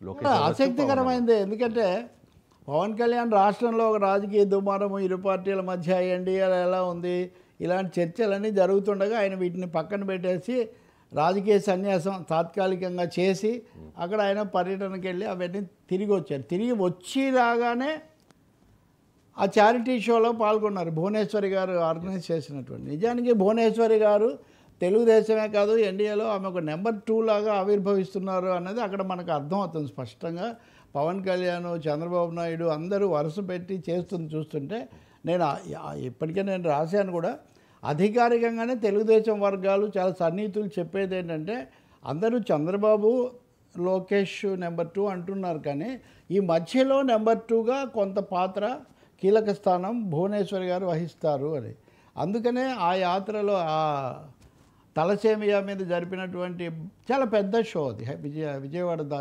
లోకేష్ అవ్వచ్చు, పవన్ అవ్వచ్చు. ఆసక్తికరమైనది. ఎందుకంటే పవన్ కళ్యాణ్ రాష్ట్రంలో ఒక రాజకీయ దుమారము ఇరు పార్టీల మధ్య ఎన్డీఏలో ఎలా ఉంది ఇలాంటి చర్చలన్నీ జరుగుతుండగా ఆయన వీటిని పక్కన పెట్టేసి రాజకీయ సన్యాసం తాత్కాలికంగా చేసి అక్కడ ఆయన పర్యటనకి వెళ్ళి అవన్నీ తిరిగి వచ్చారు. తిరిగి వచ్చి రాగానే ఆ చారిటీ షోలో పాల్గొన్నారు. భువనేశ్వరి గారు ఆర్గనైజ్ చేసినటువంటి. నిజానికి భువనేశ్వరి గారు తెలుగుదేశమే కాదు ఎన్డీఏలో ఆమె ఒక నెంబర్ 2 లాగా ఆవిర్భవిస్తున్నారు అన్నది అక్కడ మనకు అర్థమవుతుంది స్పష్టంగా. పవన్ కళ్యాణ్, చంద్రబాబు నాయుడు అందరూ వరుస పెట్టి చేస్తుంది చూస్తుంటే నేను ఇప్పటికే నేను రాశాను కూడా. అధికారికంగానే తెలుగుదేశం వర్గాలు చాలా సన్నిహితులు చెప్పేది ఏంటంటే అందరూ చంద్రబాబు లోకేష్ నెంబర్ 2 అంటున్నారు, కానీ ఈ మధ్యలో నెంబర్ 2గా కొంత పాత్ర కీలక స్థానం భువనేశ్వరి గారు వహిస్తారు అని. అందుకనే ఆ యాత్రలో ఆ తలసేమియా మీద జరిపినటువంటి చాలా పెద్ద షో అది విజయవాడ దాని